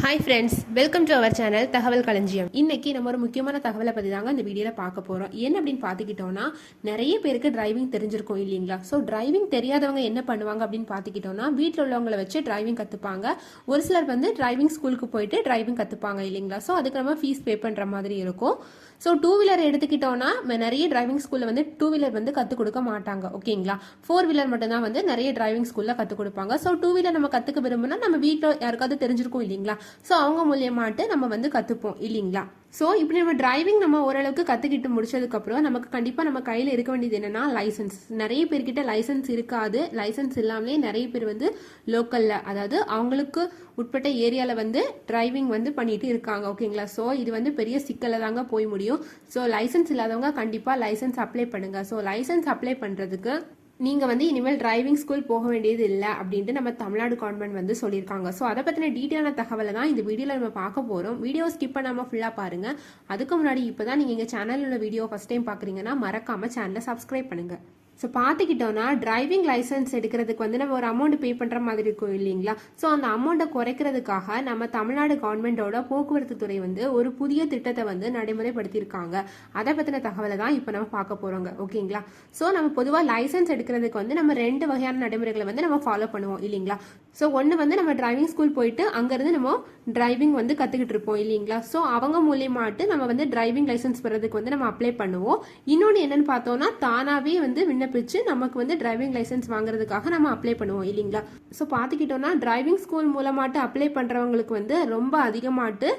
Hi friends, welcome to our channel தகவல் களஞ்சியம். இன்னைக்கு நம்ம ஒரு முக்கியமான தகவலை பற்றி தாங்க இந்த வீடியோவில் பார்க்க போகிறோம். என்ன அப்படின்னு பார்த்துக்கிட்டோம்னா, நிறைய பேருக்கு டிரைவிங் தெரிஞ்சிருக்கும் இல்லைங்களா? ஸோ டிரைவிங் தெரியாதவங்க என்ன பண்ணுவாங்க அப்படின்னு பார்த்துக்கிட்டோம்னா, வீட்டில் உள்ளவங்களை வச்சு டிரைவிங் கற்றுப்பாங்க. ஒரு சிலர் வந்து டிரைவிங் ஸ்கூலுக்கு போயிட்டு டிரைவிங் கற்றுப்பாங்க இல்லைங்களா? ஸோ அதுக்கு நம்ம ஃபீஸ் பே பண்ணுற மாதிரி இருக்கும். ஸோ டூ வீலர் எடுத்துக்கிட்டோம்னா, நிறைய டிரைவிங் ஸ்கூலில் வந்து டூ வீலர் வந்து கற்றுக் கொடுக்க மாட்டாங்க ஓகேங்களா? ஃபோர் வீலர் மட்டும்தான் வந்து நிறைய டிரைவிங் ஸ்கூலில் கற்றுக் கொடுப்பாங்க. ஸோ டூ வீலர் நம்ம கற்றுக்க விரும்புனா நம்ம வீட்டில் யாருக்காவது தெரிஞ்சிருக்கும் இல்லைங்களா? ஸோ அவங்க மூலியமாட்டு நம்ம வந்து கற்றுப்போம் இல்லைங்களா? ஸோ இப்படி நம்ம டிரைவிங் நம்ம ஓரளவுக்கு கற்றுக்கிட்டு முடிச்சதுக்கப்புறம் நமக்கு கண்டிப்பாக நம்ம கையில் இருக்க வேண்டியது என்னன்னா லைசன்ஸ். நிறைய பேர்கிட்ட லைசன்ஸ் இருக்காது. லைசன்ஸ் இல்லாமலே நிறைய பேர் வந்து லோக்கலில், அதாவது அவங்களுக்கு உட்பட்ட ஏரியாவில் வந்து டிரைவிங் வந்து பண்ணிட்டு இருக்காங்க ஓகேங்களா? ஸோ இது வந்து பெரிய சிக்கலில் தாங்க போய் முடியும். ஸோ லைசன்ஸ் இல்லாதவங்க கண்டிப்பாக லைசன்ஸ் அப்ளை பண்ணுங்க. ஸோ லைசன்ஸ் அப்ளை பண்ணுறதுக்கு நீங்கள் வந்து இனிமேல் டிரைவிங் ஸ்கூல் போக வேண்டியது இல்லை அப்படின்ட்டு நம்ம தமிழ்நாடு கவர்மெண்ட் வந்து சொல்லியிருக்காங்க. ஸோ அதை பற்றின டீட்டெயிலான தகவலை தான் இந்த வீடியோவில் நம்ம பார்க்க போகிறோம். வீடியோ ஸ்கிப் பண்ணாமல் ஃபுல்லாக பாருங்கள். அதுக்கு முன்னாடி இப்போ தான் நீங்கள் எங்கள் சேனலில் உள்ள வீடியோ ஃபஸ்ட் டைம் பார்க்குறீங்கன்னா மறக்காமல் சேனலை சப்ஸ்கிரைப் பண்ணுங்கள். ஸோ பார்த்துக்கிட்டோன்னா, டிரைவிங் லைசன்ஸ் எடுக்கிறதுக்கு வந்து நம்ம ஒரு அமௌண்ட் பே பண்ணுற மாதிரி இருக்கும் இல்லைங்களா? ஸோ அந்த அமௌண்ட்டை குறைக்கிறதுக்காக நம்ம தமிழ்நாடு கவர்மெண்டோட போக்குவரத்து துறை வந்து ஒரு புதிய திட்டத்தை வந்து நடைமுறைப்படுத்தியிருக்காங்க. அதை பற்றின தகவலை தான் இப்போ நம்ம பார்க்க போகிறோங்க ஓகேங்களா? ஸோ நம்ம பொதுவாக லைசன்ஸ் எடுக்கிறதுக்கு வந்து நம்ம ரெண்டு வகையான நடைமுறைகளை வந்து நம்ம ஃபாலோ பண்ணுவோம் இல்லைங்களா? ஸோ ஒன்று வந்து நம்ம டிரைவிங் ஸ்கூல் போயிட்டு அங்கேருந்து நம்ம டிரைவிங் வந்து கற்றுக்கிட்டு இருப்போம் இல்லைங்களா? ஸோ அவங்க மூலியமாட்டு நம்ம வந்து டிரைவிங் லைசன்ஸ் பெறதுக்கு வந்து நம்ம அப்ளை பண்ணுவோம். இன்னொன்று என்னன்னு பார்த்தோம்னா, தானாகவே வந்து விண்ணப்பிச்சு நமக்கு வந்து டிரைவிங் லைசன்ஸ் வாங்குறதுக்காக நம்ம அப்ளை பண்ணுவோம் இல்லைங்களா? ஸோ பார்த்துக்கிட்டோம்னா, டிரைவிங் ஸ்கூல் மூலமாட்டு அப்ளை பண்ணுறவங்களுக்கு வந்து ரொம்ப அதிகமாட்டு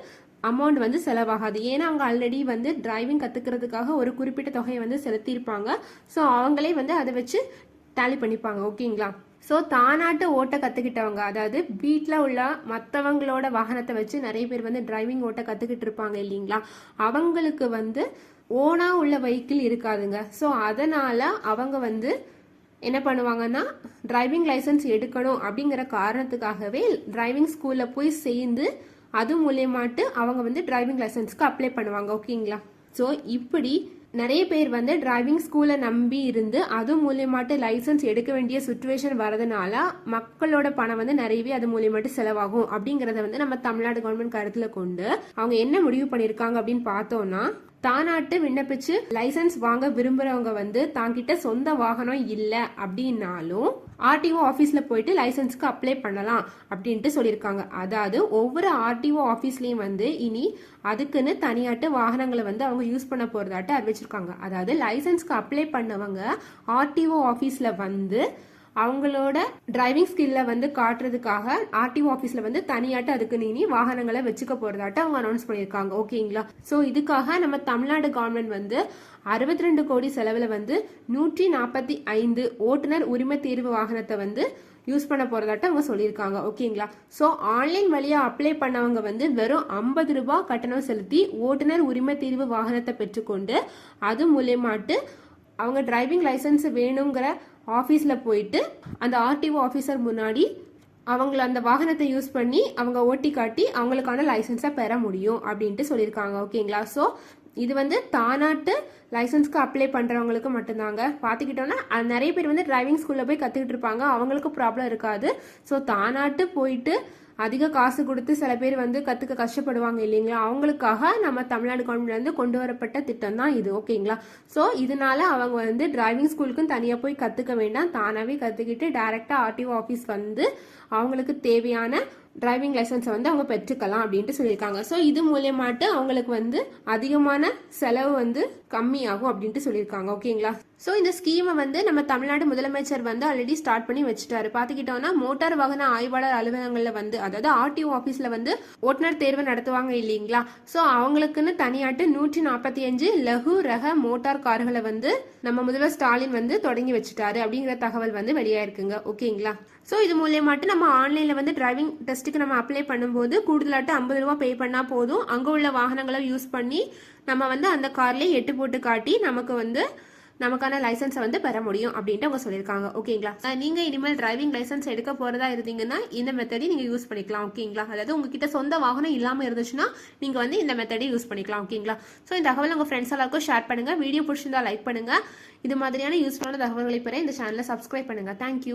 அமௌண்ட் வந்து செலவாகாது. ஏன்னா அவங்க ஆல்ரெடி வந்து டிரைவிங் கற்றுக்கிறதுக்காக ஒரு குறிப்பிட்ட தொகையை வந்து செலுத்தியிருப்பாங்க. ஸோ அவங்களே வந்து அதை வச்சு டேலி பண்ணிப்பாங்க ஓகேங்களா? ஸோ தானாட்டு ஓட்ட கற்றுக்கிட்டவங்க, அதாவது வீட்டில் உள்ள மற்றவங்களோட வாகனத்தை வச்சு நிறைய பேர் வந்து டிரைவிங் ஓட்ட கற்றுக்கிட்டு இருப்பாங்க இல்லைங்களா? அவங்களுக்கு வந்து ஓனா உள்ள வெஹிக்கிள் இருக்காதுங்க. ஸோ அதனால அவங்க வந்து என்ன பண்ணுவாங்கன்னா, டிரைவிங் லைசன்ஸ் எடுக்கணும் அப்படிங்கிற காரணத்துக்காகவே டிரைவிங் ஸ்கூலில் போய் சேர்ந்து அது மூலியமாட்டு அவங்க வந்து டிரைவிங் லைசன்ஸ்க்கு அப்ளை பண்ணுவாங்க ஓகேங்களா? ஸோ இப்படி நிறைய பேர் வந்து டிரைவிங் ஸ்கூலை நம்பி இருந்து அது மூலியமாட்டு லைசன்ஸ் எடுக்க வேண்டிய சுச்சுவேஷன் வரதுனால மக்களோட பணம் வந்து நிறையவே அது மூலியமாட்டு செலவாகும் அப்படிங்கறத வந்து நம்ம தமிழ்நாடு கவர்மெண்ட் கருத்துல கொண்டு அவங்க என்ன முடிவு பண்ணிருக்காங்க அப்படின்னு பார்த்தோம்னா, தானாட்டு விண்ணப்பிச்சு லைசன்ஸ் வாங்க விரும்புறவங்க வந்து தாங்கிட்ட சொந்த வாகனம் இல்லை அப்படின்னாலும் ஆர்டிஓ ஆஃபீஸ்ல போயிட்டு லைசன்ஸ்க்கு அப்ளை பண்ணலாம் அப்படின்ட்டு சொல்லியிருக்காங்க. அதாவது ஒவ்வொரு ஆர்டிஓ ஆஃபீஸ்லயும் வந்து இனி அதுக்குன்னு தனியாட்டு வாகனங்களை வந்து அவங்க யூஸ் பண்ண போறதாட்டு அறிவிச்சிருக்காங்க. அதாவது லைசன்ஸ்க்கு அப்ளை பண்ணவங்க ஆர்டிஓ ஆஃபீஸ்ல வந்து அவங்களோட டிரைவிங் ஸ்கில்ல வந்து காட்டுறதுக்காக ஆர்டிஓ ஆஃபீஸ்ல வந்து தனியாட்டு அதுக்கு நீ வாகனங்களை வச்சுக்க போறதாட்ட அவங்க அனௌன்ஸ் பண்ணியிருக்காங்க ஓகேங்களா? ஸோ இதுக்காக நம்ம தமிழ்நாடு கவர்மெண்ட் வந்து 62 கோடி செலவுல வந்து 145 ஓட்டுநர் உரிமை தேர்வு வாகனத்தை வந்து யூஸ் பண்ண போறதாட்ட அவங்க சொல்லியிருக்காங்க ஓகேங்களா? ஸோ ஆன்லைன் வழியா அப்ளை பண்ணவங்க வந்து வெறும் 50 ரூபாய் கட்டணம் செலுத்தி ஓட்டுநர் உரிமை தேர்வு வாகனத்தை பெற்றுக்கொண்டு அது மூலியமாட்டு அவங்க டிரைவிங் லைசன்ஸ் வேணுங்கிற ஆஃபீஸில் போயிட்டு அந்த ஆர்டிஓ ஆஃபீஸர் முன்னாடி அவங்கள அந்த வாகனத்தை யூஸ் பண்ணி அவங்க ஓட்டி காட்டி அவங்களுக்கான லைசன்ஸை பெற முடியும் அப்படின்ட்டு சொல்லியிருக்காங்க ஓகேங்களா? ஸோ இது வந்து தானாட்டு லைசன்ஸ்க்கு அப்ளை பண்ணுறவங்களுக்கு மட்டும்தாங்க. பார்த்துக்கிட்டோன்னா நிறைய பேர் வந்து டிரைவிங் ஸ்கூலில் போய் கற்றுக்கிட்டு இருப்பாங்க, அவங்களுக்கு ப்ராப்ளம் இருக்காது. ஸோ தானாட்டு போயிட்டு அதிக காசு கொடுத்து சில பேர் வந்து கற்றுக்க கஷ்டப்படுவாங்க இல்லைங்களா? அவங்களுக்காக நம்ம தமிழ்நாடு கவர்மெண்ட்லேருந்து கொண்டு வரப்பட்ட திட்டம் தான் இது ஓகேங்களா? ஸோ இதனால அவங்க வந்து டிரைவிங் ஸ்கூலுக்கும் தனியாக போய் கற்றுக்க வேண்டாம், தானாகவே கற்றுக்கிட்டு டைரெக்டாக ஆர்டிஓ ஆஃபீஸ் வந்து அவங்களுக்கு தேவையான டிரைவிங் லைசன்ஸை வந்து அவங்க பெற்றுக்கலாம் அப்படின்ட்டு சொல்லியிருக்காங்க. ஸோ இது மூலியமாட்டு அவங்களுக்கு வந்து அதிகமான செலவு வந்து கம்மியாகும் அப்படின்ட்டு சொல்லியிருக்காங்க ஓகேங்களா? ஸோ இந்த ஸ்கீமை வந்து நம்ம தமிழ்நாடு முதலமைச்சர் வந்து ஆல்ரெடி ஸ்டார்ட் பண்ணி வச்சுட்டாரு. பார்த்துக்கிட்டோம்னா, மோட்டார் வாகன ஆய்வாளர் அலுவலகங்களில் வந்து, அதாவது ஆர்டிஓ ஆஃபீஸில் வந்து ஓட்டுநர் தேர்வு நடத்துவாங்க இல்லைங்களா? ஸோ அவங்களுக்குன்னு தனியாட்டு 145 லகு ரக மோட்டார் கார்களை வந்து நம்ம முதல்வர் ஸ்டாலின் வந்து தொடங்கி வச்சுட்டாரு அப்படிங்கிற தகவல் வந்து வெளியாயிருக்குங்க ஓகேங்களா? ஸோ இது மூலியமாட்டு நம்ம ஆன்லைனில் வந்து டிரைவிங் டெஸ்ட்டுக்கு நம்ம அப்ளை பண்ணும்போது கூடுதலாட்டு 50 ரூபா பே பண்ணால் போதும். அங்கே உள்ள வாகனங்களை யூஸ் பண்ணி நம்ம வந்து அந்த கார்லேயே எட்டு போட்டு காட்டி நமக்கு வந்து நமக்கான லைசன்ஸை வந்து பெற முடியும் அப்படின்ட்டு அவங்க சொல்லியிருக்காங்க ஓகேங்களா? நீங்க இனிமேல் டிரைவிங் லைசன்ஸ் எடுக்க போறதா இருந்தீங்கன்னா இந்த மெத்தடை நீங்க யூஸ் பண்ணிக்கலாம் ஓகேங்களா? அதாவது உங்ககிட்ட சொந்த வாகனம் இல்லாம இருந்துச்சுன்னா நீங்க வந்து இந்த மெத்தடை யூஸ் பண்ணிக்கலாம் ஓகேங்களா? ஸோ இந்த தகவல் உங்க ஃப்ரெண்ட்ஸ் எல்லாருக்கும் ஷேர் பண்ணுங்க. வீடியோ பிடிச்சிருந்தா லைக் பண்ணுங்க. இது மாதிரியான யூஸ்ஃபுல்லான தகவல்களை பெற இந்த சேனலை சப்ஸ்கிரைப் பண்ணுங்க. தேங்க்யூ.